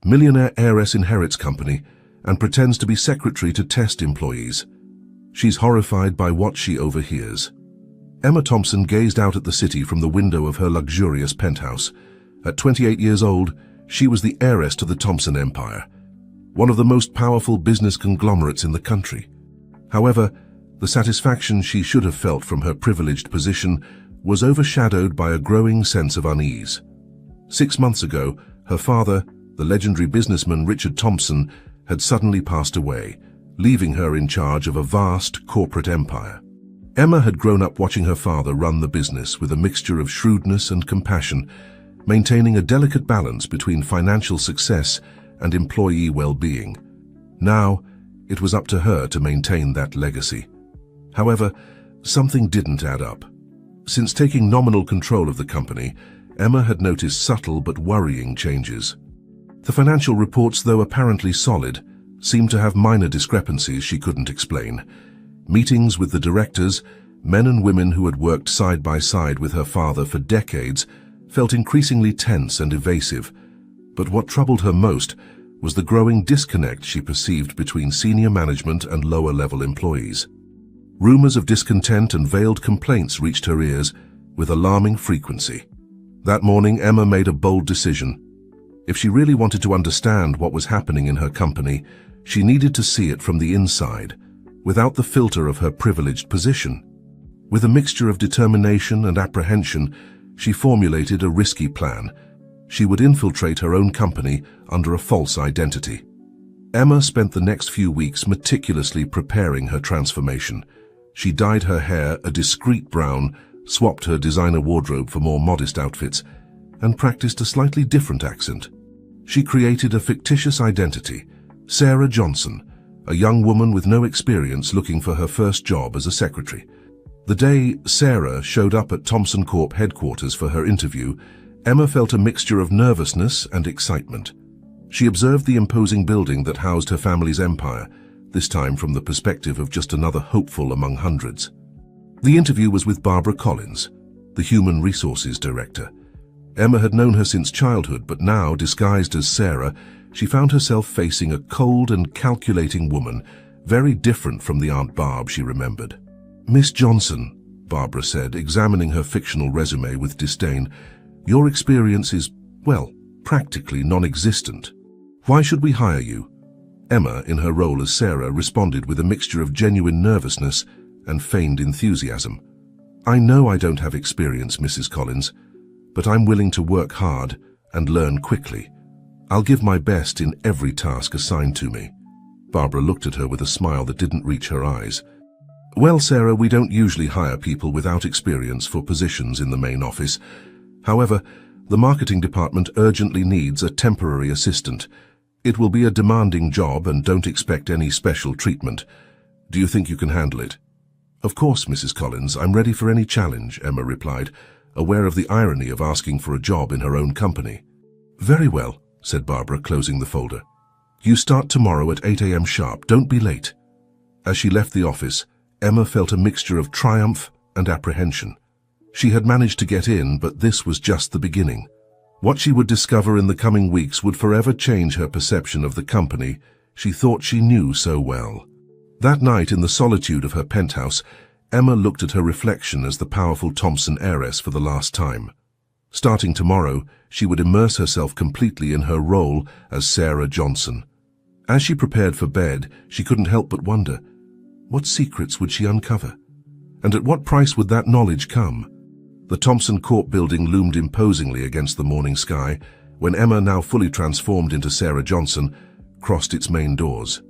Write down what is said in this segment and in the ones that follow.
Millionaire heiress inherits company and pretends to be secretary to test employees. She's horrified by what she overhears. Emma Thompson gazed out at the city from the window of her luxurious penthouse. At 28 years old, she was the heiress to the Thompson Empire, one of the most powerful business conglomerates in the country. However, the satisfaction she should have felt from her privileged position was overshadowed by a growing sense of unease. 6 months ago, her father, the legendary businessman Richard Thompson, had suddenly passed away, leaving her in charge of a vast corporate empire. Emma had grown up watching her father run the business with a mixture of shrewdness and compassion, maintaining a delicate balance between financial success and employee well-being. Now, it was up to her to maintain that legacy. However, something didn't add up. Since taking nominal control of the company, Emma had noticed subtle but worrying changes. The financial reports, though apparently solid, seemed to have minor discrepancies she couldn't explain. Meetings with the directors, men and women who had worked side by side with her father for decades, felt increasingly tense and evasive. But what troubled her most was the growing disconnect she perceived between senior management and lower-level employees. Rumors of discontent and veiled complaints reached her ears with alarming frequency. That morning, Emma made a bold decision. If she really wanted to understand what was happening in her company, she needed to see it from the inside, without the filter of her privileged position. With a mixture of determination and apprehension, she formulated a risky plan. She would infiltrate her own company under a false identity. Emma spent the next few weeks meticulously preparing her transformation. She dyed her hair a discreet brown, swapped her designer wardrobe for more modest outfits, and practiced a slightly different accent. She created a fictitious identity, Sarah Johnson, a young woman with no experience looking for her first job as a secretary. The day Sarah showed up at Thompson Corp headquarters for her interview, Emma felt a mixture of nervousness and excitement. She observed the imposing building that housed her family's empire, this time from the perspective of just another hopeful among hundreds. The interview was with Barbara Collins, the Human Resources Director. Emma had known her since childhood, but now, disguised as Sarah, she found herself facing a cold and calculating woman, very different from the Aunt Barb she remembered. "Miss Johnson," Barbara said, examining her fictional resume with disdain, "your experience is, well, practically non-existent. Why should we hire you?" Emma, in her role as Sarah, responded with a mixture of genuine nervousness and feigned enthusiasm. "I know I don't have experience, Mrs. Collins, but I'm willing to work hard and learn quickly. I'll give my best in every task assigned to me." Barbara looked at her with a smile that didn't reach her eyes. "Well, Sarah, we don't usually hire people without experience for positions in the main office. However, the marketing department urgently needs a temporary assistant. It will be a demanding job and don't expect any special treatment. Do you think you can handle it?" "Of course, Mrs. Collins, I'm ready for any challenge," Emma replied, aware of the irony of asking for a job in her own company. "Very well," said Barbara, closing the folder. "You start tomorrow at 8 a.m. sharp. Don't be late." As she left the office, Emma felt a mixture of triumph and apprehension. She had managed to get in, but this was just the beginning. What she would discover in the coming weeks would forever change her perception of the company she thought she knew so well. That night, in the solitude of her penthouse, Emma looked at her reflection as the powerful Thompson heiress for the last time. Starting tomorrow, she would immerse herself completely in her role as Sarah Johnson. As she prepared for bed, she couldn't help but wonder, what secrets would she uncover? And at what price would that knowledge come? The Thompson Corp building loomed imposingly against the morning sky when Emma, now fully transformed into Sarah Johnson, crossed its main doors.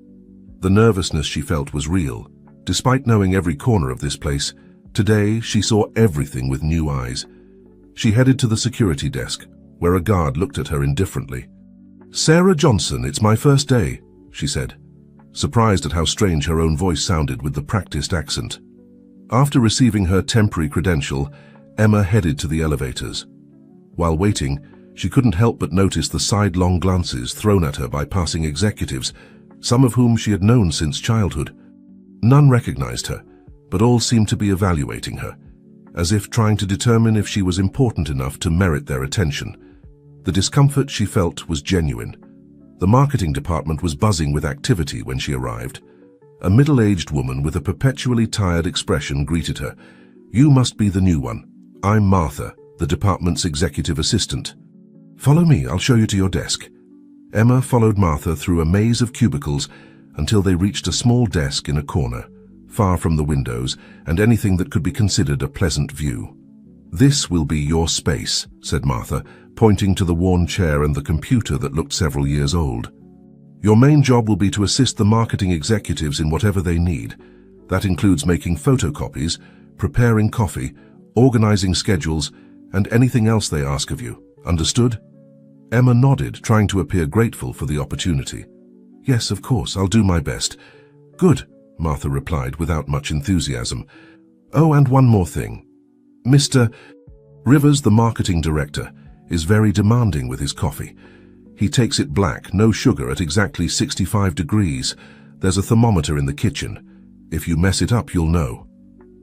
The nervousness she felt was real. Despite knowing every corner of this place, today she saw everything with new eyes. She headed to the security desk, where a guard looked at her indifferently. "Sarah Johnson, it's my first day," she said, surprised at how strange her own voice sounded with the practiced accent. After receiving her temporary credential, Emma headed to the elevators. While waiting, she couldn't help but notice the sidelong glances thrown at her by passing executives, some of whom she had known since childhood. None recognized her, but all seemed to be evaluating her, as if trying to determine if she was important enough to merit their attention. The discomfort she felt was genuine. The marketing department was buzzing with activity when she arrived. A middle-aged woman with a perpetually tired expression greeted her. "You must be the new one. I'm Martha, the department's executive assistant. Follow me, I'll show you to your desk." Emma followed Martha through a maze of cubicles until they reached a small desk in a corner, far from the windows and anything that could be considered a pleasant view. "This will be your space," said Martha, pointing to the worn chair and the computer that looked several years old. "Your main job will be to assist the marketing executives in whatever they need. That includes making photocopies, preparing coffee, organizing schedules, and anything else they ask of you. Understood?" Emma nodded, trying to appear grateful for the opportunity. "Yes, of course, I'll do my best." "Good," Martha replied without much enthusiasm. "Oh, and one more thing. Mr. Rivers, the marketing director, is very demanding with his coffee. He takes it black, no sugar, at exactly 65 degrees. There's a thermometer in the kitchen. If you mess it up, you'll know."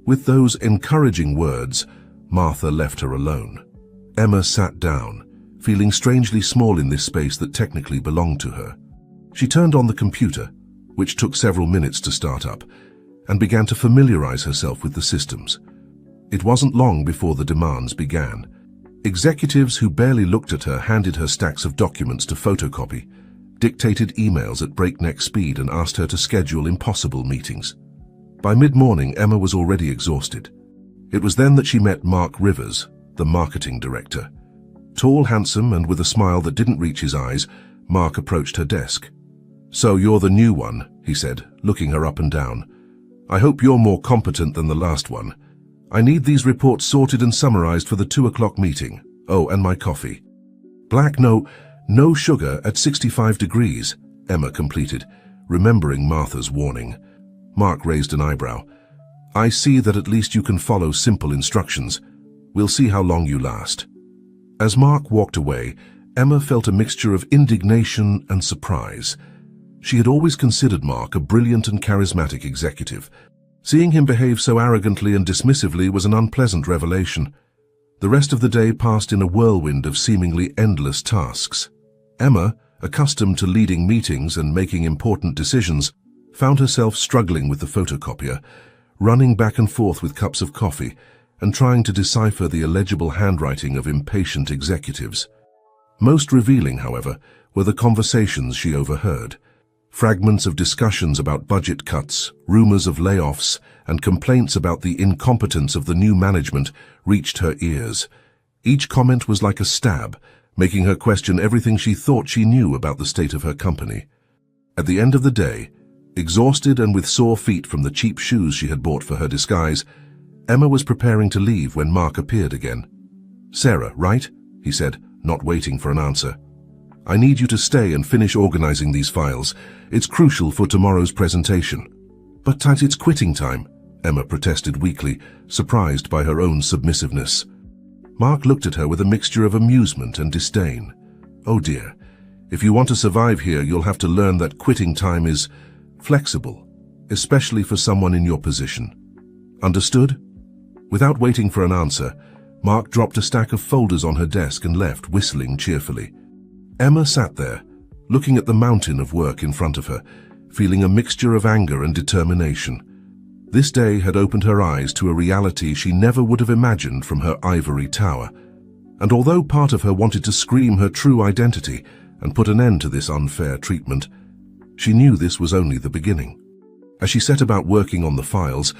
With those encouraging words, Martha left her alone. Emma sat down, feeling strangely small in this space that technically belonged to her. She turned on the computer, which took several minutes to start up, and began to familiarize herself with the systems. It wasn't long before the demands began. Executives who barely looked at her handed her stacks of documents to photocopy, dictated emails at breakneck speed, and asked her to schedule impossible meetings. By mid-morning, Emma was already exhausted. It was then that she met Mark Rivers, the marketing director. Tall, handsome, and with a smile that didn't reach his eyes, Mark approached her desk. "So you're the new one," he said, looking her up and down. "I hope you're more competent than the last one. I need these reports sorted and summarized for the 2 o'clock meeting. Oh, and my coffee." "Black, no sugar at 65 degrees, Emma completed, remembering Martha's warning. Mark raised an eyebrow. "I see that at least you can follow simple instructions. We'll see how long you last." As Mark walked away, Emma felt a mixture of indignation and surprise. She had always considered Mark a brilliant and charismatic executive. Seeing him behave so arrogantly and dismissively was an unpleasant revelation. The rest of the day passed in a whirlwind of seemingly endless tasks. Emma, accustomed to leading meetings and making important decisions, found herself struggling with the photocopier, running back and forth with cups of coffee, and trying to decipher the illegible handwriting of impatient executives. Most revealing, however, were the conversations she overheard. Fragments of discussions about budget cuts, rumors of layoffs, and complaints about the incompetence of the new management reached her ears. Each comment was like a stab, making her question everything she thought she knew about the state of her company. At the end of the day, exhausted and with sore feet from the cheap shoes she had bought for her disguise, Emma was preparing to leave when Mark appeared again. "Sarah, right?" he said, not waiting for an answer. "I need you to stay and finish organizing these files. It's crucial for tomorrow's presentation." "But it's quitting time," Emma protested weakly, surprised by her own submissiveness. Mark looked at her with a mixture of amusement and disdain. "Oh dear, if you want to survive here, you'll have to learn that quitting time is flexible, especially for someone in your position. Understood?" Without waiting for an answer, Mark dropped a stack of folders on her desk and left, whistling cheerfully. Emma sat there, looking at the mountain of work in front of her, feeling a mixture of anger and determination. This day had opened her eyes to a reality she never would have imagined from her ivory tower. And although part of her wanted to scream her true identity and put an end to this unfair treatment, she knew this was only the beginning. As she set about working on the files,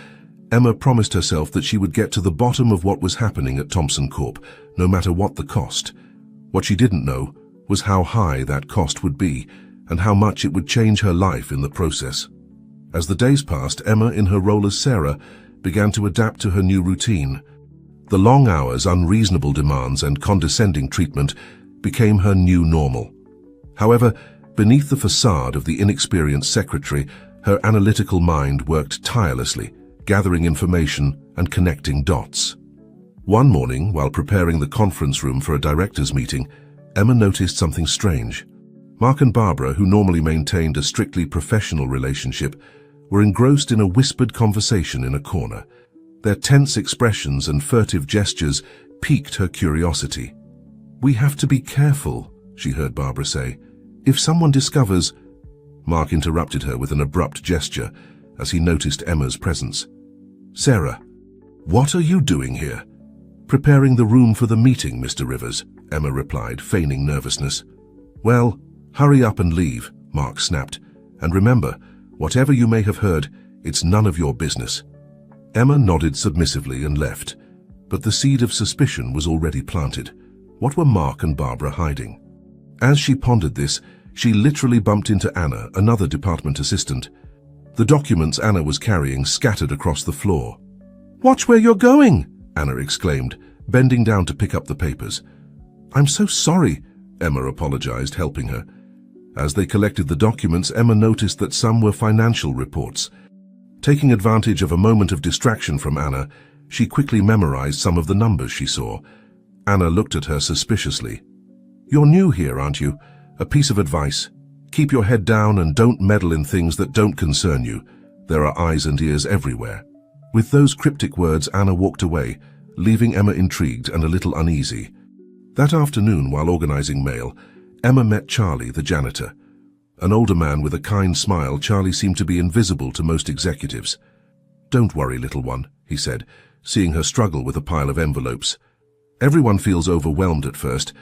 Emma promised herself that she would get to the bottom of what was happening at Thompson Corp, no matter what the cost. What she didn't know was how high that cost would be and how much it would change her life in the process. As the days passed, Emma, in her role as Sarah, began to adapt to her new routine. The long hours, unreasonable demands, and condescending treatment became her new normal. However, beneath the facade of the inexperienced secretary, her analytical mind worked tirelessly, gathering information and connecting dots. One morning, while preparing the conference room for a directors' meeting, Emma noticed something strange. Mark and Barbara, who normally maintained a strictly professional relationship, were engrossed in a whispered conversation in a corner. Their tense expressions and furtive gestures piqued her curiosity. "We have to be careful," she heard Barbara say. If someone discovers... Mark interrupted her with an abrupt gesture as he noticed Emma's presence. Sarah, what are you doing here? Preparing the room for the meeting, Mr. Rivers, Emma replied, feigning nervousness. Well, hurry up and leave, Mark snapped. And remember, whatever you may have heard, it's none of your business. Emma nodded submissively and left, but the seed of suspicion was already planted. What were Mark and Barbara hiding? As she pondered this, she literally bumped into Anna, another department assistant. The documents Anna was carrying scattered across the floor. Watch where you're going, Anna exclaimed, bending down to pick up the papers. I'm so sorry, Emma apologized, helping her. As they collected the documents, Emma noticed that some were financial reports. Taking advantage of a moment of distraction from Anna, she quickly memorized some of the numbers she saw. Anna looked at her suspiciously. You're new here, aren't you? A piece of advice. Keep your head down and don't meddle in things that don't concern you. There are eyes and ears everywhere. With those cryptic words, Anna walked away, leaving Emma intrigued and a little uneasy. That afternoon, while organizing mail, Emma met Charlie, the janitor. An older man with a kind smile, Charlie seemed to be invisible to most executives. Don't worry, little one, he said, seeing her struggle with a pile of envelopes. Everyone feels overwhelmed at first,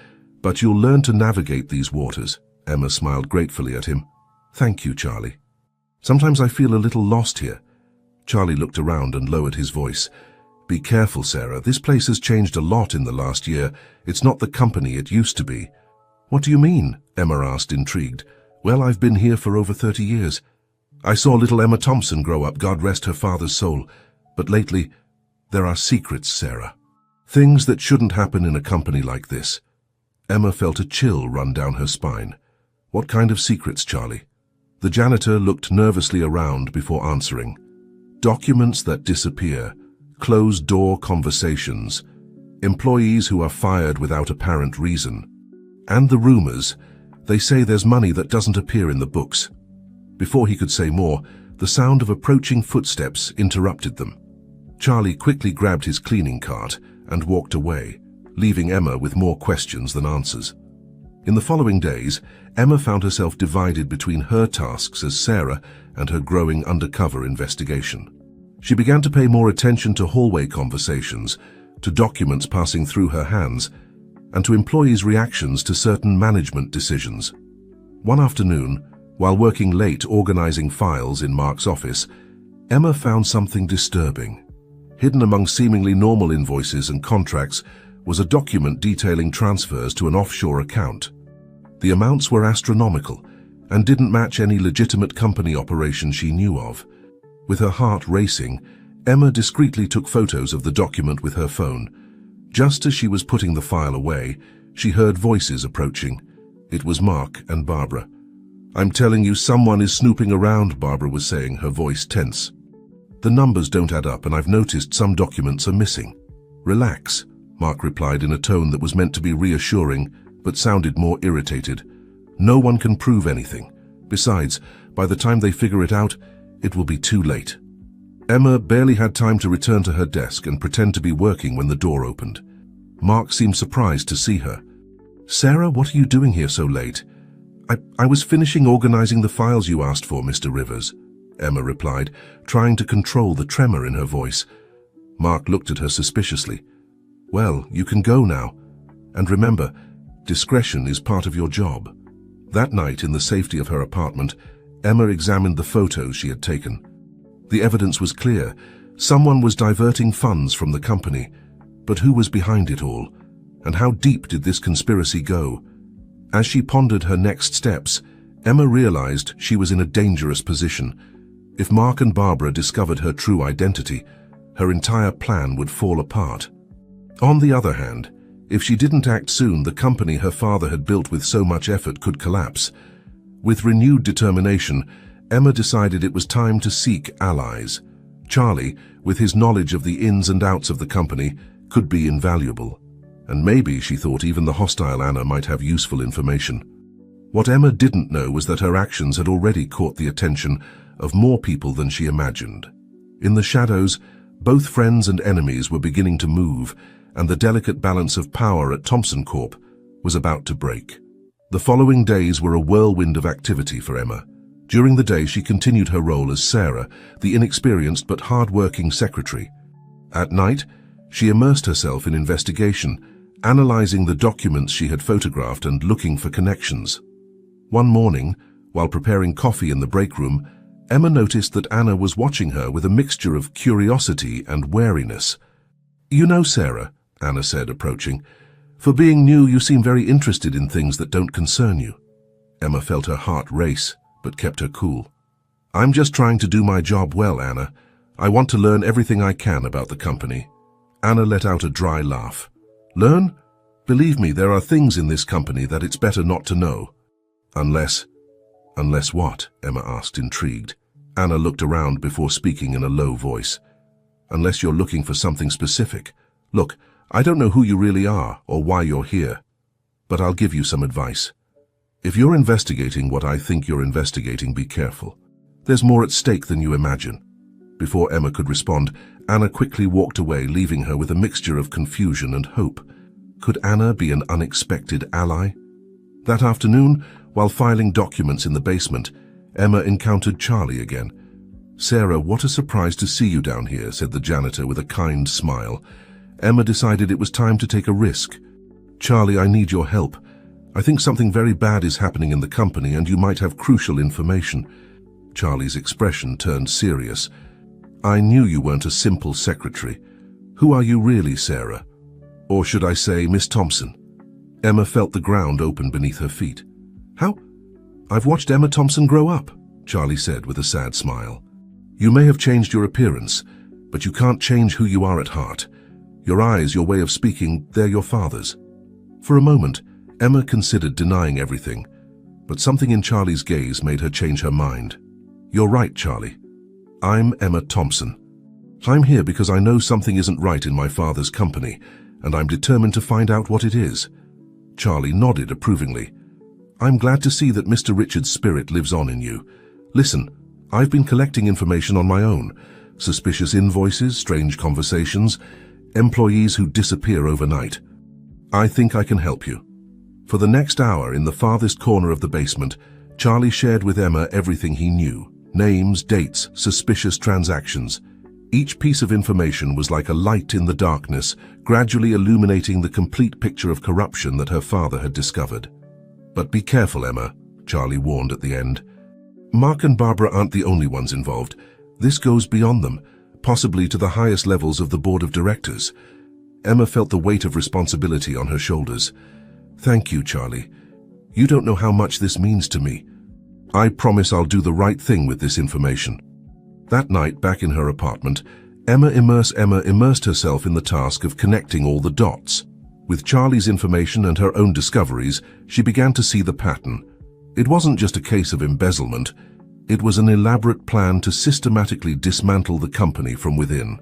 but you'll learn to navigate these waters. Emma smiled gratefully at him. Thank you, Charlie. Sometimes I feel a little lost here. Charlie looked around and lowered his voice. Be careful, Sarah. This place has changed a lot in the last year. It's not the company it used to be. What do you mean? Emma asked, intrigued. Well, I've been here for over 30 years. I saw little Emma Thompson grow up, God rest her father's soul. But lately, there are secrets, Sarah. Things that shouldn't happen in a company like this. Emma felt a chill run down her spine. What kind of secrets, Charlie? The janitor looked nervously around before answering. Documents that disappear, closed-door conversations, employees who are fired without apparent reason. And the rumors. They say there's money that doesn't appear in the books. Before he could say more, the sound of approaching footsteps interrupted them. Charlie quickly grabbed his cleaning cart and walked away, leaving Emma with more questions than answers. In the following days, Emma found herself divided between her tasks as Sarah and her growing undercover investigation. She began to pay more attention to hallway conversations, to documents passing through her hands, and to employees' reactions to certain management decisions. One afternoon, while working late organizing files in Mark's office, Emma found something disturbing. Hidden among seemingly normal invoices and contracts was a document detailing transfers to an offshore account. The amounts were astronomical and didn't match any legitimate company operation she knew of. With her heart racing, Emma discreetly took photos of the document with her phone. Just as she was putting the file away, she heard voices approaching. It was Mark and Barbara. I'm telling you, someone is snooping around, Barbara was saying, her voice tense. The numbers don't add up, and I've noticed some documents are missing. Relax, Mark replied in a tone that was meant to be reassuring, but sounded more irritated. No one can prove anything. Besides, by the time they figure it out, it will be too late. Emma barely had time to return to her desk and pretend to be working when the door opened. Mark seemed surprised to see her. Sarah, what are you doing here so late? I was finishing organizing the files you asked for, Mr. Rivers, Emma replied, trying to control the tremor in her voice. Mark looked at her suspiciously. Well, you can go now. And remember, discretion is part of your job. That night, in the safety of her apartment, Emma examined the photos she had taken. The evidence was clear. Someone was diverting funds from the company. But who was behind it all? And how deep did this conspiracy go? As she pondered her next steps, Emma realized she was in a dangerous position. If Mark and Barbara discovered her true identity, her entire plan would fall apart. On the other hand, if she didn't act soon, the company her father had built with so much effort could collapse. With renewed determination, Emma decided it was time to seek allies. Charlie, with his knowledge of the ins and outs of the company, could be invaluable. And maybe, she thought, even the hostile Anna might have useful information. What Emma didn't know was that her actions had already caught the attention of more people than she imagined. In the shadows, both friends and enemies were beginning to move, and the delicate balance of power at Thompson Corp was about to break. The following days were a whirlwind of activity for Emma. During the day, she continued her role as Sarah, the inexperienced but hard-working secretary. At night, she immersed herself in investigation, analyzing the documents she had photographed and looking for connections. One morning, while preparing coffee in the break room, Emma noticed that Anna was watching her with a mixture of curiosity and wariness. "You know, Sarah," Anna said, approaching, "for being new, you seem very interested in things that don't concern you." Emma felt her heart race, but kept her cool. "I'm just trying to do my job well, Anna. I want to learn everything I can about the company." Anna let out a dry laugh. "Learn? Believe me, there are things in this company that it's better not to know." Unless what?" Emma asked, intrigued. Anna looked around before speaking in a low voice. "Unless you're looking for something specific. Look, I don't know who you really are or why you're here, but I'll give you some advice. If you're investigating what I think you're investigating, be careful. There's more at stake than you imagine." Before Emma could respond, Anna quickly walked away, leaving her with a mixture of confusion and hope. Could Anna be an unexpected ally? That afternoon, while filing documents in the basement, Emma encountered Charlie again. "Sarah, what a surprise to see you down here," said the janitor with a kind smile. Emma decided it was time to take a risk. "Charlie, I need your help. I think something very bad is happening in the company and you might have crucial information." Charlie's expression turned serious. "I knew you weren't a simple secretary. Who are you really, Sarah? Or should I say, Miss Thompson?" Emma felt the ground open beneath her feet. "How? I've watched Emma Thompson grow up," Charlie said with a sad smile. "You may have changed your appearance, but you can't change who you are at heart. Your eyes, your way of speaking, they're your father's." For a moment, Emma considered denying everything, but something in Charlie's gaze made her change her mind. "You're right, Charlie. I'm Emma Thompson. I'm here because I know something isn't right in my father's company, and I'm determined to find out what it is." Charlie nodded approvingly. "I'm glad to see that Mr. Richard's spirit lives on in you. Listen, I've been collecting information on my own. Suspicious invoices, strange conversations, employees who disappear overnight. I think I can help you." For the next hour, in the farthest corner of the basement, Charlie shared with Emma everything he knew. Names, dates, suspicious transactions. Each piece of information was like a light in the darkness, gradually illuminating the complete picture of corruption that her father had discovered. "But be careful, Emma," Charlie warned at the end. "Mark and Barbara aren't the only ones involved. This goes beyond them, possibly to the highest levels of the board of directors." Emma felt the weight of responsibility on her shoulders. "Thank you, Charlie. You don't know how much this means to me. I promise I'll do the right thing with this information." That night, back in her apartment, Emma immersed herself in the task of connecting all the dots. With Charlie's information and her own discoveries, she began to see the pattern. It wasn't just a case of embezzlement. It was an elaborate plan to systematically dismantle the company from within.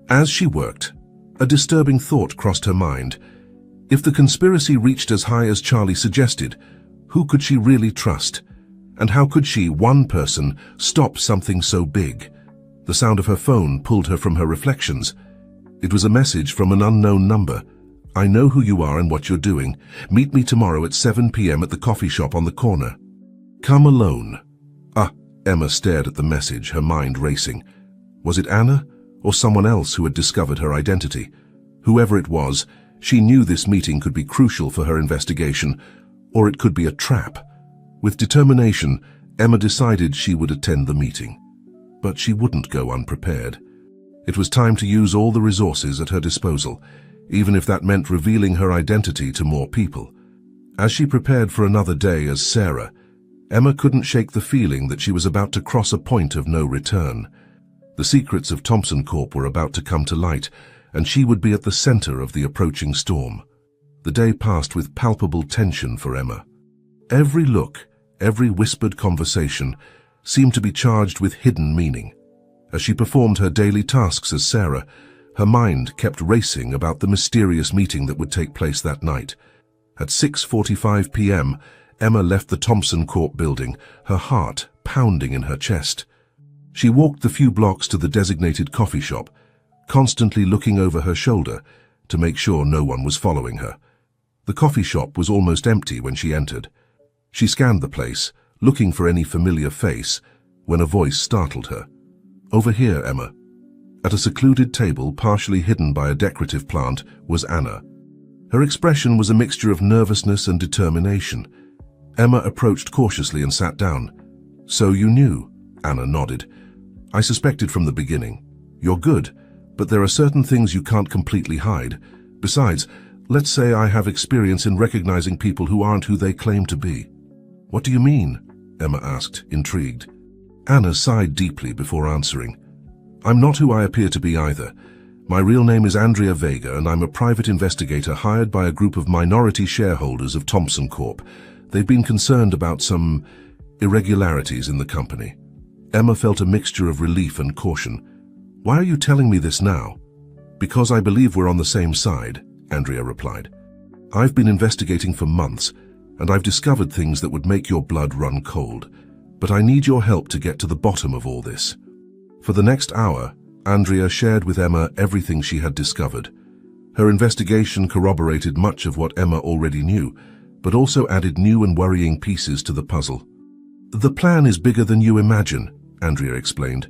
As she worked, a disturbing thought crossed her mind. If the conspiracy reached as high as Charlie suggested, who could she really trust? And how could she, one person, stop something so big? The sound of her phone pulled her from her reflections. It was a message from an unknown number. "I know who you are and what you're doing. Meet me tomorrow at 7 p.m. at the coffee shop on the corner. Come alone." Emma stared at the message, her mind racing. Was it Anna or someone else who had discovered her identity? Whoever it was, she knew this meeting could be crucial for her investigation, or it could be a trap. With determination, Emma decided she would attend the meeting. But she wouldn't go unprepared. It was time to use all the resources at her disposal, even if that meant revealing her identity to more people. As she prepared for another day as Sarah, Emma couldn't shake the feeling that she was about to cross a point of no return. The secrets of Thompson Corp were about to come to light, and she would be at the center of the approaching storm. The day passed with palpable tension for Emma. Every look, every whispered conversation seemed to be charged with hidden meaning. As she performed her daily tasks as Sarah, her mind kept racing about the mysterious meeting that would take place that night. At 6:45 p.m., Emma left the Thompson Corp building, her heart pounding in her chest. She walked the few blocks to the designated coffee shop, constantly looking over her shoulder to make sure no one was following her. The coffee shop was almost empty when she entered. She scanned the place, looking for any familiar face, when a voice startled her. "Over here, Emma." At a secluded table, partially hidden by a decorative plant, was Anna. Her expression was a mixture of nervousness and determination. Emma approached cautiously and sat down. "So you knew?" Anna nodded. "I suspected from the beginning. You're good, but there are certain things you can't completely hide. Besides, let's say I have experience in recognizing people who aren't who they claim to be." "What do you mean?" Emma asked, intrigued. Anna sighed deeply before answering. "I'm not who I appear to be either. My real name is Andrea Vega, and I'm a private investigator hired by a group of minority shareholders of Thompson Corp. They've been concerned about some irregularities in the company." Emma felt a mixture of relief and caution. "Why are you telling me this now?" "Because I believe we're on the same side," Andrea replied. "I've been investigating for months, and I've discovered things that would make your blood run cold. But I need your help to get to the bottom of all this." For the next hour, Andrea shared with Emma everything she had discovered. Her investigation corroborated much of what Emma already knew, but also added new and worrying pieces to the puzzle. "The plan is bigger than you imagine," Andrea explained.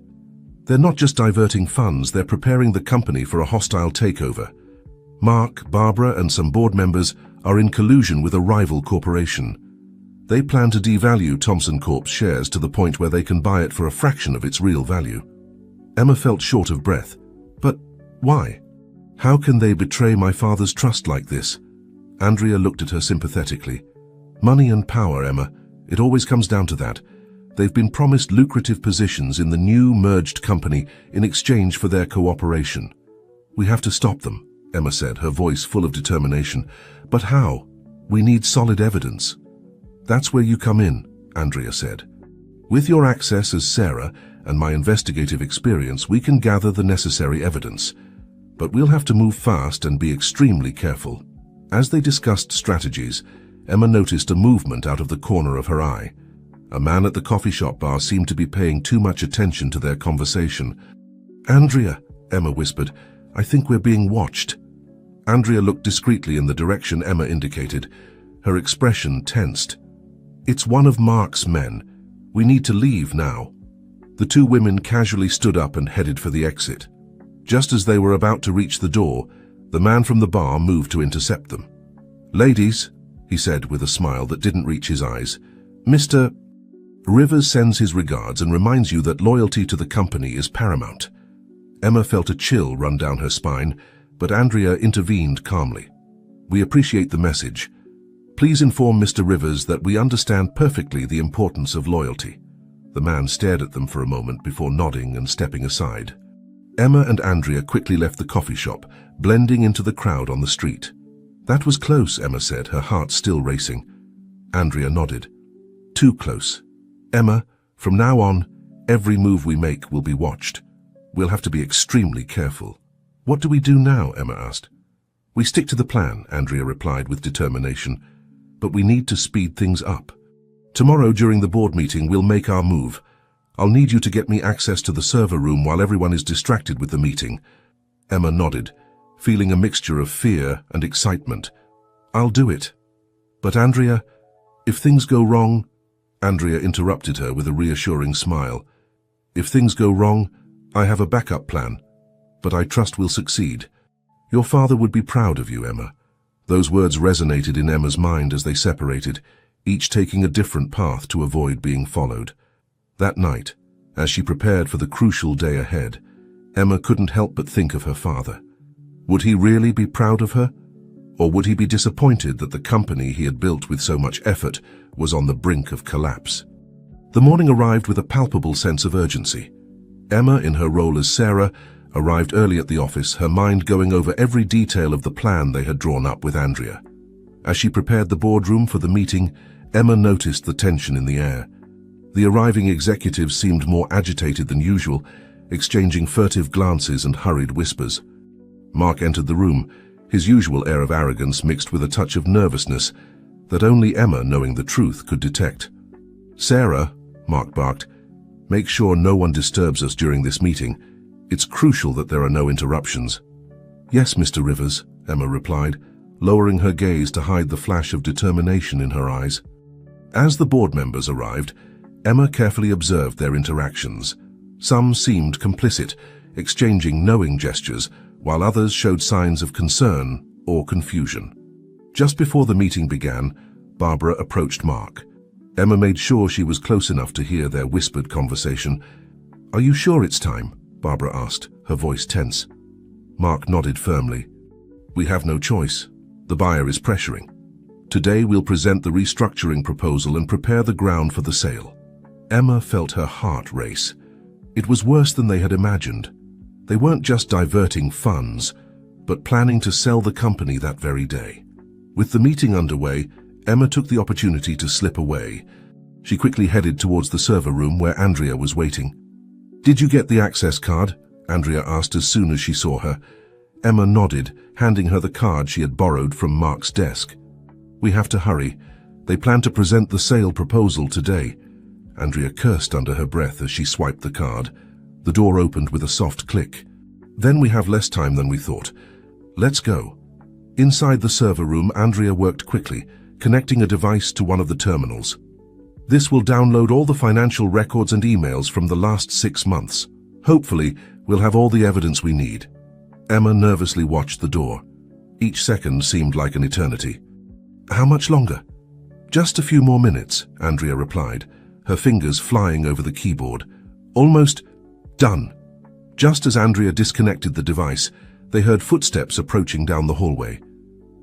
"They're not just diverting funds, they're preparing the company for a hostile takeover. Mark, Barbara, and some board members are in collusion with a rival corporation. They plan to devalue Thompson Corp's shares to the point where they can buy it for a fraction of its real value." Emma felt short of breath. "But why? How can they betray my father's trust like this?" Andrea looked at her sympathetically. "Money and power, Emma. It always comes down to that. They've been promised lucrative positions in the new merged company in exchange for their cooperation. We have to stop them," Emma said, her voice full of determination. "But how? We need solid evidence." "That's where you come in," Andrea said. "With your access as Sarah and my investigative experience, we can gather the necessary evidence. But we'll have to move fast and be extremely careful." As they discussed strategies, Emma noticed a movement out of the corner of her eye. A man at the coffee shop bar seemed to be paying too much attention to their conversation. "Andrea," Emma whispered, "I think we're being watched." Andrea looked discreetly in the direction Emma indicated. Her expression tensed. "It's one of Mark's men. We need to leave now." The two women casually stood up and headed for the exit. Just as they were about to reach the door, the man from the bar moved to intercept them. "Ladies," he said with a smile that didn't reach his eyes, "Mr. Rivers sends his regards and reminds you that loyalty to the company is paramount." Emma felt a chill run down her spine, but Andrea intervened calmly. "We appreciate the message. Please inform Mr. Rivers that we understand perfectly the importance of loyalty." The man stared at them for a moment before nodding and stepping aside. Emma and Andrea quickly left the coffee shop, blending into the crowd on the street. "That was close," Emma said, her heart still racing. Andrea nodded. "Too close. Emma, from now on, every move we make will be watched. We'll have to be extremely careful." "What do we do now?" Emma asked. "We stick to the plan," Andrea replied with determination. "But we need to speed things up. Tomorrow during the board meeting, we'll make our move. I'll need you to get me access to the server room while everyone is distracted with the meeting." Emma nodded, feeling a mixture of fear and excitement. "I'll do it. But Andrea, if things go wrong—" Andrea interrupted her with a reassuring smile. "If things go wrong, I have a backup plan, but I trust we'll succeed. Your father would be proud of you, Emma." Those words resonated in Emma's mind as they separated, each taking a different path to avoid being followed. That night, as she prepared for the crucial day ahead, Emma couldn't help but think of her father. Would he really be proud of her? Or would he be disappointed that the company he had built with so much effort was on the brink of collapse? The morning arrived with a palpable sense of urgency. Emma, in her role as Sarah, arrived early at the office, her mind going over every detail of the plan they had drawn up with Andrea. As she prepared the boardroom for the meeting, Emma noticed the tension in the air. The arriving executives seemed more agitated than usual, exchanging furtive glances and hurried whispers. Mark entered the room, his usual air of arrogance mixed with a touch of nervousness that only Emma, knowing the truth, could detect. "Sarah," Mark barked, "make sure no one disturbs us during this meeting. It's crucial that there are no interruptions." "Yes, Mr. Rivers," Emma replied, lowering her gaze to hide the flash of determination in her eyes. As the board members arrived, Emma carefully observed their interactions. Some seemed complicit, exchanging knowing gestures, while others showed signs of concern or confusion. Just before the meeting began, Barbara approached Mark. Emma made sure she was close enough to hear their whispered conversation. "Are you sure it's time?" Barbara asked, her voice tense. Mark nodded firmly. "We have no choice. The buyer is pressuring. Today we'll present the restructuring proposal and prepare the ground for the sale." Emma felt her heart race. It was worse than they had imagined. They weren't just diverting funds, but planning to sell the company that very day. With the meeting underway, Emma took the opportunity to slip away. She quickly headed towards the server room where Andrea was waiting. "Did you get the access card?" Andrea asked as soon as she saw her. Emma nodded, handing her the card she had borrowed from Mark's desk. "We have to hurry. They plan to present the sale proposal today." Andrea cursed under her breath as she swiped the card. The door opened with a soft click. "Then we have less time than we thought. Let's go." Inside the server room, Andrea worked quickly, connecting a device to one of the terminals. This will download all the financial records and emails from the last 6 months. Hopefully, we'll have all the evidence we need. Emma nervously watched the door. Each second seemed like an eternity. "How much longer?" "Just a few more minutes," Andrea replied, her fingers flying over the keyboard. "Almost done." Just as Andrea disconnected the device, they heard footsteps approaching down the hallway.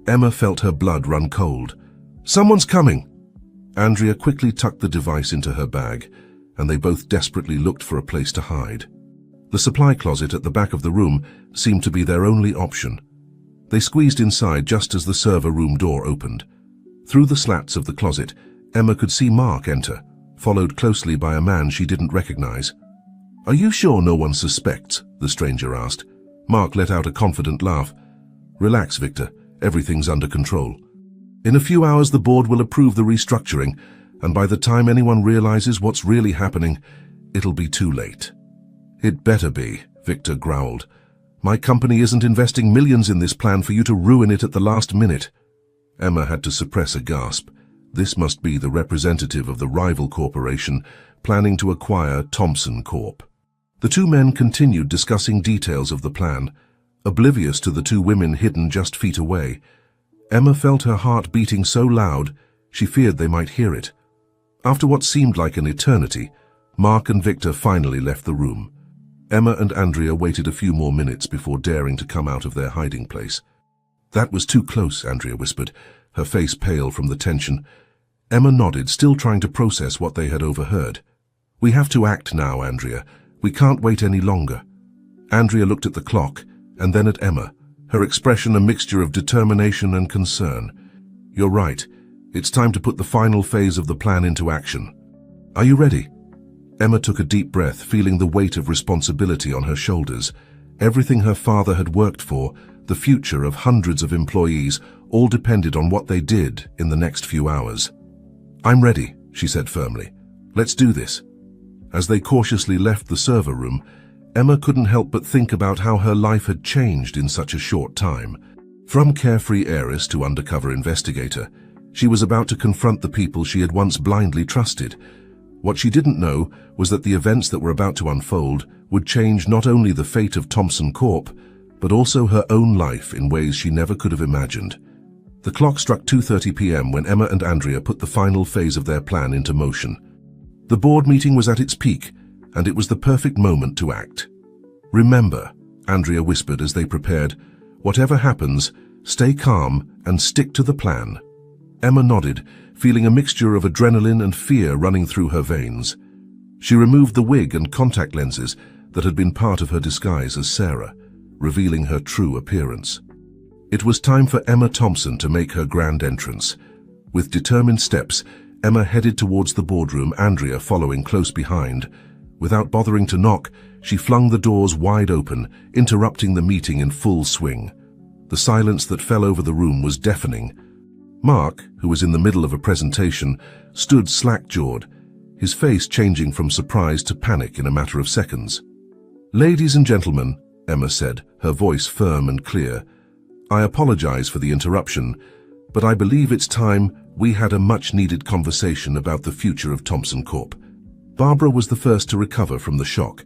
Emma felt her blood run cold. "Someone's coming!" Andrea quickly tucked the device into her bag, and they both desperately looked for a place to hide. The supply closet at the back of the room seemed to be their only option. They squeezed inside just as the server room door opened. Through the slats of the closet, Emma could see Mark enter, followed closely by a man she didn't recognize. "Are you sure no one suspects?" the stranger asked. Mark let out a confident laugh. "Relax, Victor. Everything's under control. In a few hours the board will approve the restructuring, and by the time anyone realizes what's really happening, it'll be too late." "It better be," Victor growled. "My company isn't investing millions in this plan for you to ruin it at the last minute." Emma had to suppress a gasp. This must be the representative of the rival corporation planning to acquire Thompson Corp. The two men continued discussing details of the plan, oblivious to the two women hidden just feet away. Emma felt her heart beating so loud, she feared they might hear it. After what seemed like an eternity, Mark and Victor finally left the room. Emma and Andrea waited a few more minutes before daring to come out of their hiding place. "That was too close," Andrea whispered, her face pale from the tension. Emma nodded, still trying to process what they had overheard. "We have to act now, Andrea. We can't wait any longer." Andrea looked at the clock, and then at Emma, her expression a mixture of determination and concern. "You're right. It's time to put the final phase of the plan into action. Are you ready?" Emma took a deep breath, feeling the weight of responsibility on her shoulders. Everything her father had worked for, the future of hundreds of employees, all depended on what they did in the next few hours. "I'm ready," she said firmly. "Let's do this." As they cautiously left the server room, Emma couldn't help but think about how her life had changed in such a short time. From carefree heiress to undercover investigator, she was about to confront the people she had once blindly trusted. What she didn't know was that the events that were about to unfold would change not only the fate of Thompson Corp, but also her own life in ways she never could have imagined. The clock struck 2:30 p.m. when Emma and Andrea put the final phase of their plan into motion. The board meeting was at its peak, and it was the perfect moment to act. "Remember," Andrea whispered as they prepared, "whatever happens, stay calm and stick to the plan." Emma nodded, feeling a mixture of adrenaline and fear running through her veins. She removed the wig and contact lenses that had been part of her disguise as Sarah, revealing her true appearance. It was time for Emma Thompson to make her grand entrance. With determined steps, Emma headed towards the boardroom, Andrea following close behind. Without bothering to knock, she flung the doors wide open, interrupting the meeting in full swing. The silence that fell over the room was deafening. Mark, who was in the middle of a presentation, stood slack-jawed, his face changing from surprise to panic in a matter of seconds. "Ladies and gentlemen," Emma said, her voice firm and clear, "I apologize for the interruption, but I believe it's time we had a much-needed conversation about the future of Thompson Corp. Barbara was the first to recover from the shock.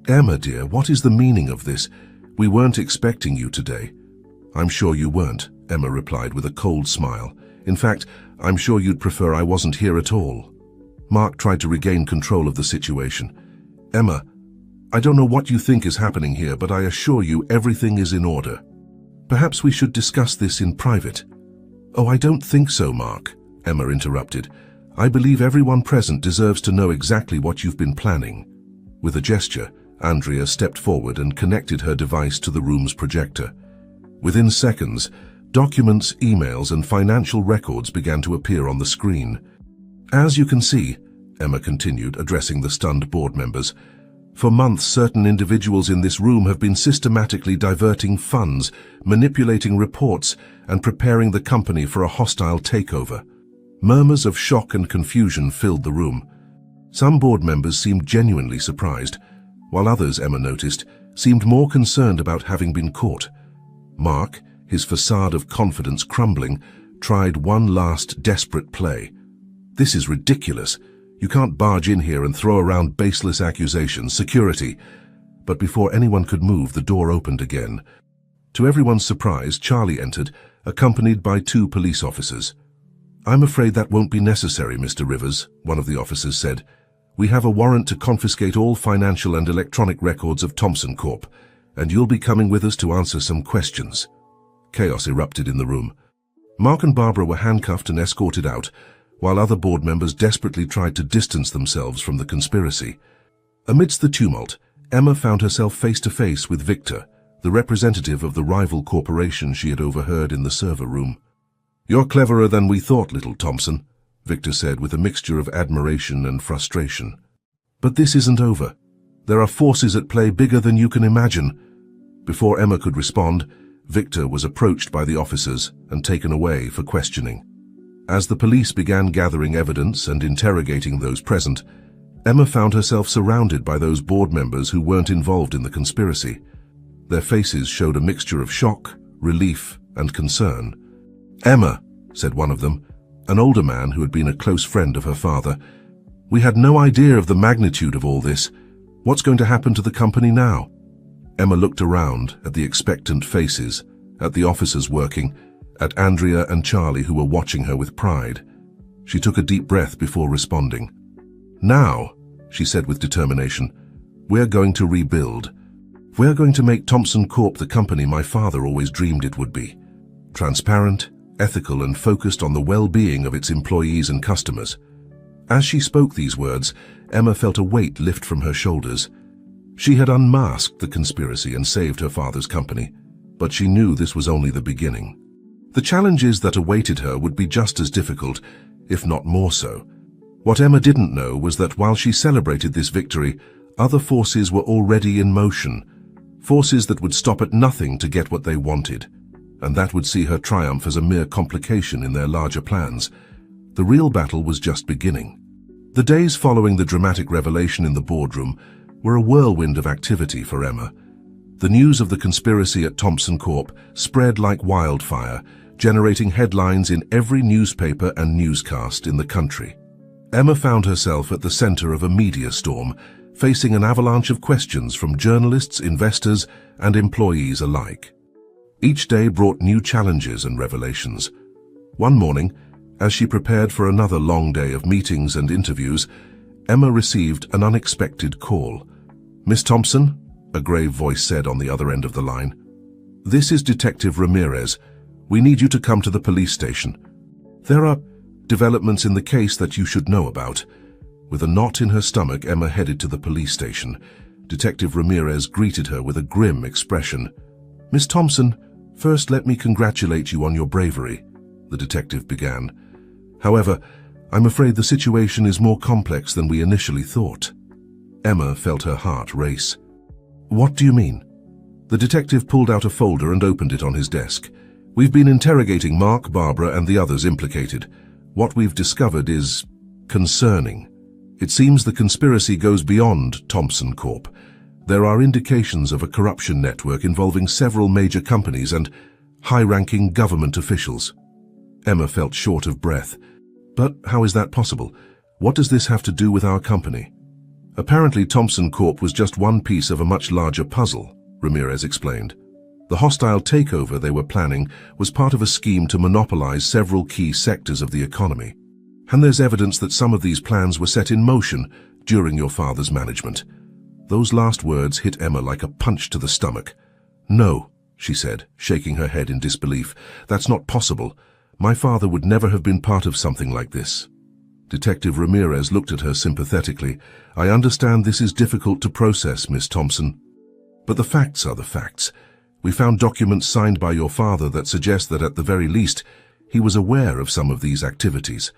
Emma, dear, what is the meaning of this? We weren't expecting you today. I'm sure you weren't, Emma replied with a cold smile. In fact, I'm sure you'd prefer I wasn't here at all. Mark tried to regain control of the situation. Emma, I don't know what you think is happening here, but I assure you everything is in order. Perhaps we should discuss this in private. Oh, I don't think so, Mark, Emma interrupted. I believe everyone present deserves to know exactly what you've been planning. With a gesture, Andrea stepped forward and connected her device to the room's projector. Within seconds, documents, emails, and financial records began to appear on the screen. As you can see, Emma continued, addressing the stunned board members, for months certain individuals in this room have been systematically diverting funds, manipulating reports, and preparing the company for a hostile takeover. Murmurs of shock and confusion filled the room. Some board members seemed genuinely surprised, while others, Emma noticed, seemed more concerned about having been caught. Mark, his facade of confidence crumbling, tried one last desperate play. This is ridiculous. You can't barge in here and throw around baseless accusations. Security. But before anyone could move, the door opened again. To everyone's surprise, Charlie entered, accompanied by 2 police officers. I'm afraid that won't be necessary, Mr. Rivers, one of the officers said. We have a warrant to confiscate all financial and electronic records of Thompson Corp, and you'll be coming with us to answer some questions. Chaos erupted in the room. Mark and Barbara were handcuffed and escorted out, while other board members desperately tried to distance themselves from the conspiracy. Amidst the tumult, Emma found herself face-to-face with Victor, the representative of the rival corporation she had overheard in the server room. You're cleverer than we thought, little Thompson, Victor said with a mixture of admiration and frustration. But this isn't over. There are forces at play bigger than you can imagine. Before Emma could respond, Victor was approached by the officers and taken away for questioning. As the police began gathering evidence and interrogating those present, Emma found herself surrounded by those board members who weren't involved in the conspiracy. Their faces showed a mixture of shock, relief, and concern. Emma, said one of them, an older man who had been a close friend of her father, we had no idea of the magnitude of all this. What's going to happen to the company now? Emma looked around at the expectant faces, at the officers working, at Andrea and Charlie who were watching her with pride. She took a deep breath before responding. Now, she said with determination, we're going to rebuild. We're going to make Thompson Corp the company my father always dreamed it would be. Transparent, ethical, and focused on the well-being of its employees and customers. As she spoke these words, Emma felt a weight lift from her shoulders. She had unmasked the conspiracy and saved her father's company, but she knew this was only the beginning. The challenges that awaited her would be just as difficult, if not more so. What Emma didn't know was that while she celebrated this victory, other forces were already in motion, forces that would stop at nothing to get what they wanted, and that would see her triumph as a mere complication in their larger plans. The real battle was just beginning. The days following the dramatic revelation in the boardroom were a whirlwind of activity for Emma. The news of the conspiracy at Thompson Corp spread like wildfire, generating headlines in every newspaper and newscast in the country. Emma found herself at the center of a media storm, facing an avalanche of questions from journalists, investors, and employees alike. Each day brought new challenges and revelations. One morning, as she prepared for another long day of meetings and interviews, Emma received an unexpected call. "Miss Thompson?" a grave voice said on the other end of the line. "This is Detective Ramirez. We need you to come to the police station. There are developments in the case that you should know about." With a knot in her stomach, Emma headed to the police station. Detective Ramirez greeted her with a grim expression. "Miss Thompson, first let me congratulate you on your bravery," the detective began. "However, I'm afraid the situation is more complex than we initially thought." Emma felt her heart race. "What do you mean?" The detective pulled out a folder and opened it on his desk. "We've been interrogating Mark, Barbara, and the others implicated. What we've discovered is concerning. It seems the conspiracy goes beyond Thompson Corp. There are indications of a corruption network involving several major companies and high-ranking government officials." Emma felt short of breath. But how is that possible? What does this have to do with our company? Apparently Thompson Corp was just one piece of a much larger puzzle, Ramirez explained. The hostile takeover they were planning was part of a scheme to monopolize several key sectors of the economy. And there's evidence that some of these plans were set in motion during your father's management. Those last words hit Emma like a punch to the stomach. No, she said, shaking her head in disbelief. That's not possible. My father would never have been part of something like this. Detective Ramirez looked at her sympathetically. I understand this is difficult to process, Miss Thompson. But the facts are the facts. We found documents signed by your father that suggest that at the very least, he was aware of some of these activities.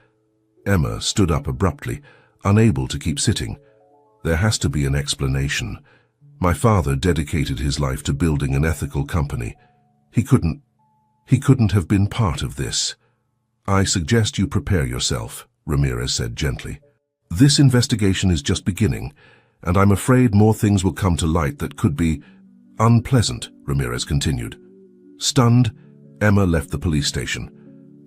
Emma stood up abruptly, unable to keep sitting. There has to be an explanation. My father dedicated his life to building an ethical company. He couldn't have been part of this. I suggest you prepare yourself, Ramirez said gently. This investigation is just beginning, and I'm afraid more things will come to light that could be unpleasant, Ramirez continued. Stunned, Emma left the police station.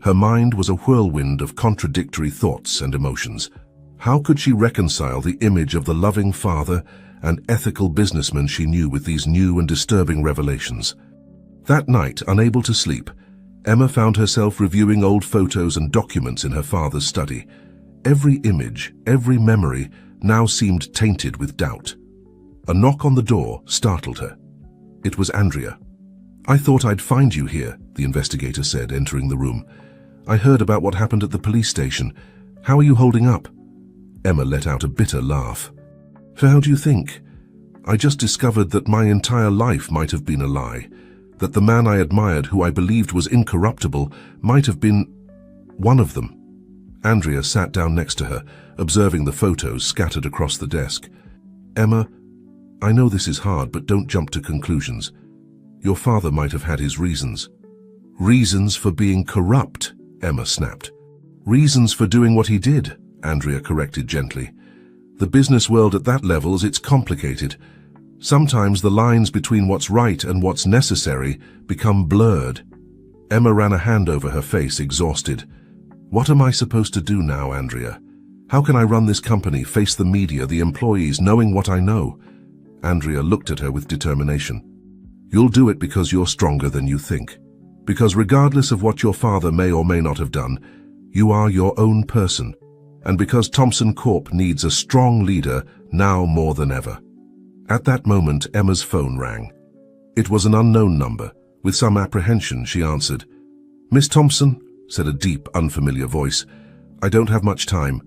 Her mind was a whirlwind of contradictory thoughts and emotions. How could she reconcile the image of the loving father and ethical businessman she knew with these new and disturbing revelations? That night, unable to sleep, Emma found herself reviewing old photos and documents in her father's study. Every image, every memory now seemed tainted with doubt. A knock on the door startled her. It was Andrea. I thought I'd find you here, the investigator said, entering the room. I heard about what happened at the police station. How are you holding up? Emma let out a bitter laugh. How do you think? I just discovered that my entire life might have been a lie, that the man I admired, who I believed was incorruptible, might have been one of them. Andrea sat down next to her, observing the photos scattered across the desk. Emma, I know this is hard, but don't jump to conclusions. Your father might have had his reasons. Reasons for being corrupt, Emma snapped. Reasons for doing what he did, Andrea corrected gently. The business world at that level it's complicated. Sometimes the lines between what's right and what's necessary become blurred. Emma ran a hand over her face, exhausted. What am I supposed to do now, Andrea? How can I run this company, face the media, the employees, knowing what I know? Andrea looked at her with determination. You'll do it because you're stronger than you think. Because regardless of what your father may or may not have done, you are your own person. And because Thompson Corp needs a strong leader now more than ever. At that moment, Emma's phone rang. It was an unknown number. With some apprehension, she answered. Miss Thompson, said a deep, unfamiliar voice, I don't have much time.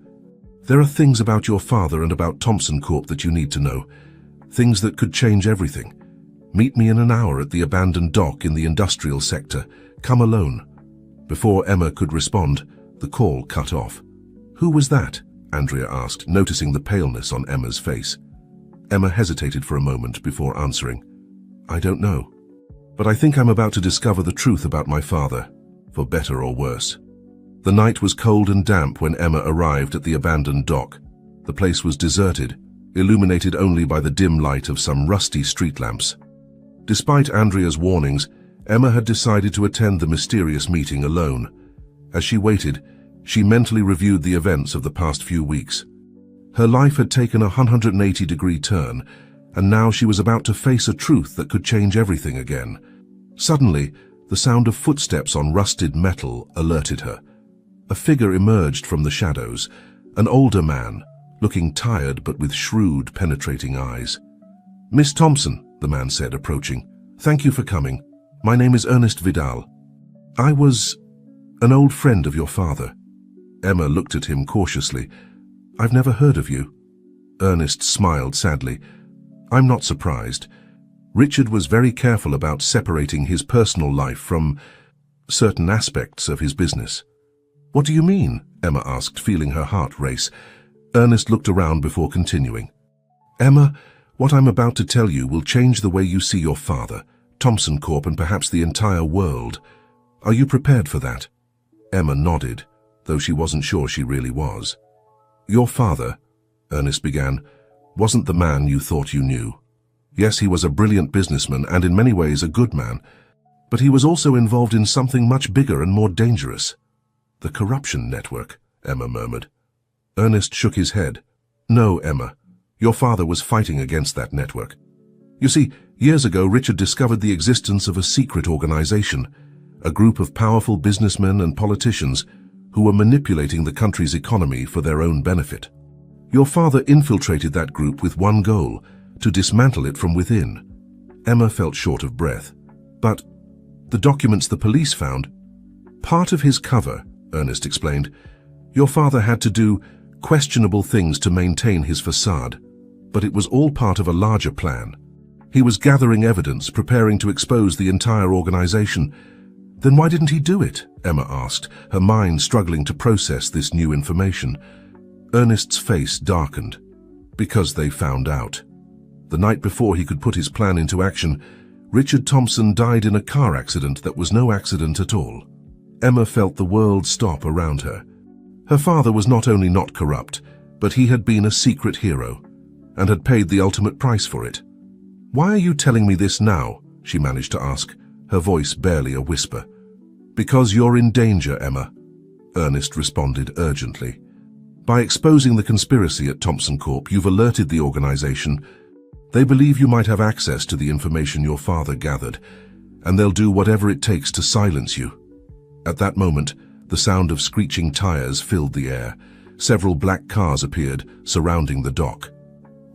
There are things about your father and about Thompson Corp that you need to know. Things that could change everything. Meet me in an hour at the abandoned dock in the industrial sector. Come alone. Before Emma could respond, the call cut off. Who was that? Andrea asked, noticing the paleness on Emma's face. Emma hesitated for a moment before answering. I don't know. But I think I'm about to discover the truth about my father, for better or worse. The night was cold and damp when Emma arrived at the abandoned dock. The place was deserted, illuminated only by the dim light of some rusty street lamps. Despite Andrea's warnings, Emma had decided to attend the mysterious meeting alone. As she waited, she mentally reviewed the events of the past few weeks. Her life had taken a 180-degree turn, and now she was about to face a truth that could change everything again. Suddenly, the sound of footsteps on rusted metal alerted her. A figure emerged from the shadows, an older man, looking tired but with shrewd, penetrating eyes. Miss Thompson, the man said, approaching. Thank you for coming. My name is Ernest Vidal. I was an old friend of your father. Emma looked at him cautiously. I've never heard of you. Ernest smiled sadly. I'm not surprised. Richard was very careful about separating his personal life from certain aspects of his business. What do you mean? Emma asked, feeling her heart race. Ernest looked around before continuing. Emma, what I'm about to tell you will change the way you see your father, Thompson Corp, and perhaps the entire world. Are you prepared for that? Emma nodded, though she wasn't sure she really was. Your father, Ernest began, wasn't the man you thought you knew. Yes, he was a brilliant businessman and in many ways a good man, but he was also involved in something much bigger and more dangerous. The corruption network, Emma murmured. Ernest shook his head. No, Emma. Your father was fighting against that network. You see, years ago Richard discovered the existence of a secret organization, a group of powerful businessmen and politicians who were manipulating the country's economy for their own benefit. Your father infiltrated that group with one goal, to dismantle it from within. Emma felt short of breath. But the documents the police found, part of his cover, Ernest explained. Your father had to do questionable things to maintain his facade, but it was all part of a larger plan. He was gathering evidence, preparing to expose the entire organization. Then why didn't he do it? Emma asked, her mind struggling to process this new information. Ernest's face darkened. Because they found out. The night before he could put his plan into action, Richard Thompson died in a car accident that was no accident at all. Emma felt the world stop around her. Her father was not only not corrupt, but he had been a secret hero, and had paid the ultimate price for it. Why are you telling me this now? She managed to ask, her voice barely a whisper. Because you're in danger, Emma, Ernest responded urgently. By exposing the conspiracy at Thompson Corp, you've alerted the organization. They believe you might have access to the information your father gathered, and they'll do whatever it takes to silence you. At that moment, the sound of screeching tires filled the air. Several black cars appeared, surrounding the dock.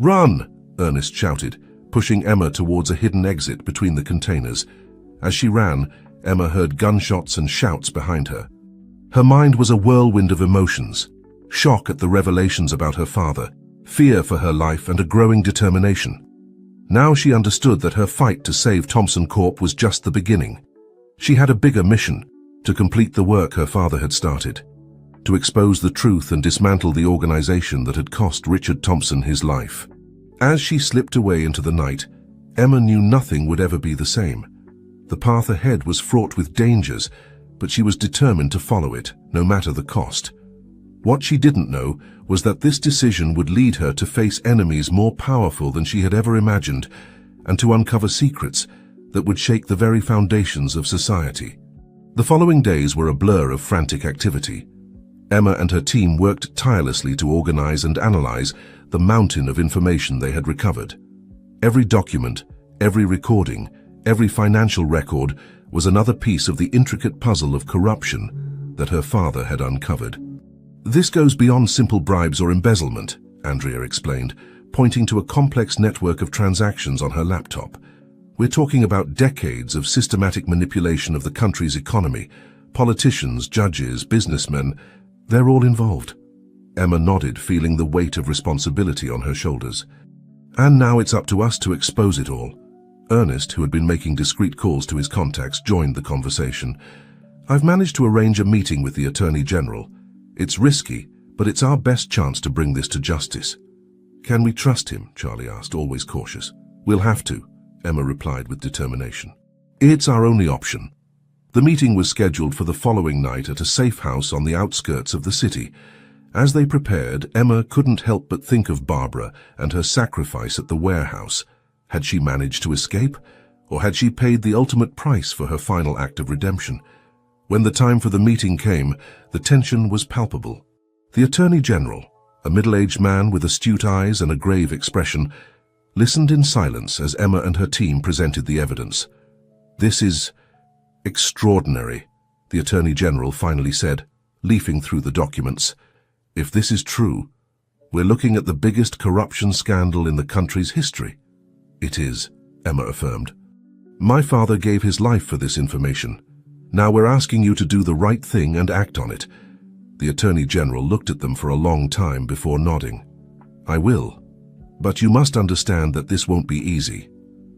Run! Ernest shouted, pushing Emma towards a hidden exit between the containers. As she ran, Emma heard gunshots and shouts behind her. Her mind was a whirlwind of emotions. Shock at the revelations about her father, fear for her life, and a growing determination. Now she understood that her fight to save Thompson Corp was just the beginning. She had a bigger mission, to complete the work her father had started, to expose the truth and dismantle the organization that had cost Richard Thompson his life. As she slipped away into the night, Emma knew nothing would ever be the same. The path ahead was fraught with dangers, but she was determined to follow it, no matter the cost. What she didn't know was that this decision would lead her to face enemies more powerful than she had ever imagined, and to uncover secrets that would shake the very foundations of society. The following days were a blur of frantic activity. Emma and her team worked tirelessly to organize and analyze the mountain of information they had recovered. Every document, every recording, every financial record was another piece of the intricate puzzle of corruption that her father had uncovered. This goes beyond simple bribes or embezzlement, Andrea explained, pointing to a complex network of transactions on her laptop. We're talking about decades of systematic manipulation of the country's economy. Politicians, judges, businessmen, they're all involved. Emma nodded, feeling the weight of responsibility on her shoulders. And now it's up to us to expose it all. Ernest, who had been making discreet calls to his contacts, joined the conversation. I've managed to arrange a meeting with the Attorney General. It's risky, but it's our best chance to bring this to justice. Can we trust him? Charlie asked, always cautious. We'll have to, Emma replied with determination. It's our only option. The meeting was scheduled for the following night at a safe house on the outskirts of the city. As they prepared, Emma couldn't help but think of Barbara and her sacrifice at the warehouse. Had she managed to escape, or had she paid the ultimate price for her final act of redemption? When the time for the meeting came, the tension was palpable. The Attorney General, a middle-aged man with astute eyes and a grave expression, listened in silence as Emma and her team presented the evidence. This is extraordinary, the Attorney General finally said, leafing through the documents. If this is true, we're looking at the biggest corruption scandal in the country's history. It is, Emma affirmed. My father gave his life for this information. Now we're asking you to do the right thing and act on it. The Attorney General looked at them for a long time before nodding. I will. But you must understand that this won't be easy.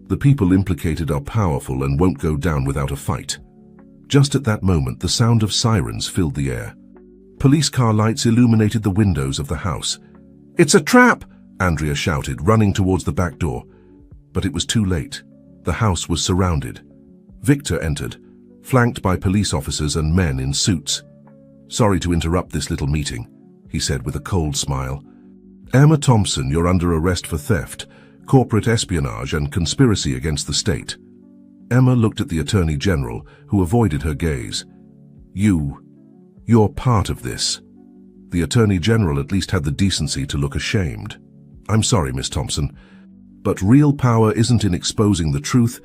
The people implicated are powerful and won't go down without a fight. Just at that moment, the sound of sirens filled the air. Police car lights illuminated the windows of the house. It's a trap! Andrea shouted, running towards the back door. But it was too late. The house was surrounded. Victor entered, flanked by police officers and men in suits. Sorry to interrupt this little meeting, he said with a cold smile. Emma Thompson, you're under arrest for theft, corporate espionage, and conspiracy against the state. Emma looked at the Attorney General, who avoided her gaze. You "You're part of this." The Attorney General at least had the decency to look ashamed. "I'm sorry, Miss Thompson, but real power isn't in exposing the truth,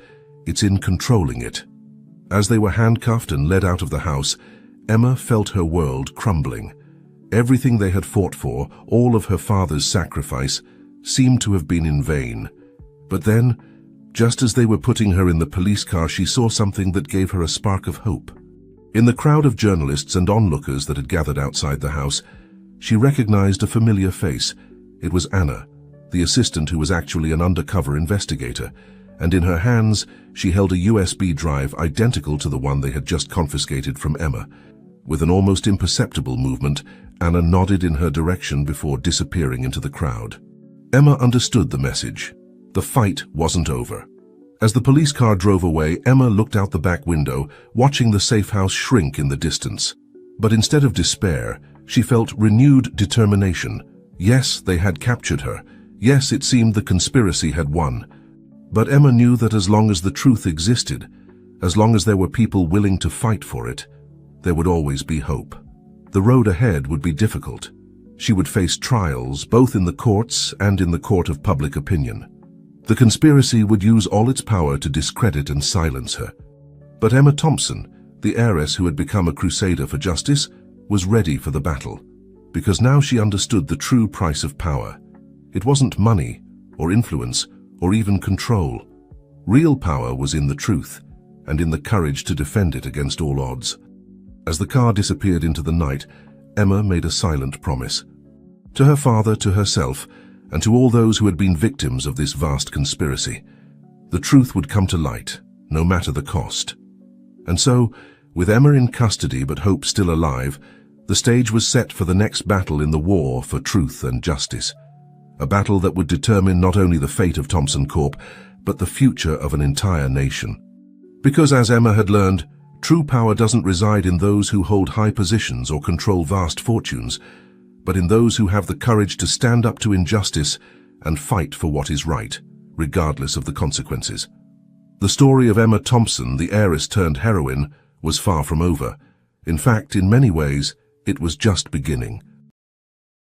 it's in controlling it." As they were handcuffed and led out of the house, Emma felt her world crumbling. Everything they had fought for, all of her father's sacrifice, seemed to have been in vain. But then, just as they were putting her in the police car, she saw something that gave her a spark of hope. In the crowd of journalists and onlookers that had gathered outside the house, she recognized a familiar face. It was Anna, the assistant who was actually an undercover investigator, and in her hands she held a USB drive identical to the one they had just confiscated from Emma. With an almost imperceptible movement, Anna nodded in her direction before disappearing into the crowd. Emma understood the message. The fight wasn't over. As the police car drove away, Emma looked out the back window, watching the safe house shrink in the distance. But instead of despair, she felt renewed determination. Yes, they had captured her. Yes, it seemed the conspiracy had won. But Emma knew that as long as the truth existed, as long as there were people willing to fight for it, there would always be hope. The road ahead would be difficult. She would face trials, both in the courts and in the court of public opinion. The conspiracy would use all its power to discredit and silence her. But Emma Thompson, the heiress who had become a crusader for justice, was ready for the battle, because now she understood the true price of power. It wasn't money, or influence, or even control. Real power was in the truth, and in the courage to defend it against all odds. As the car disappeared into the night, Emma made a silent promise. To her father, to herself, and to all those who had been victims of this vast conspiracy. The truth would come to light, no matter the cost. And so, with Emma in custody but hope still alive, the stage was set for the next battle in the war for truth and justice. A battle that would determine not only the fate of Thompson Corp, but the future of an entire nation. Because as Emma had learned, true power doesn't reside in those who hold high positions or control vast fortunes, but in those who have the courage to stand up to injustice and fight for what is right, regardless of the consequences. The story of Emma Thompson, the heiress turned heroine, was far from over. In fact, in many ways, it was just beginning.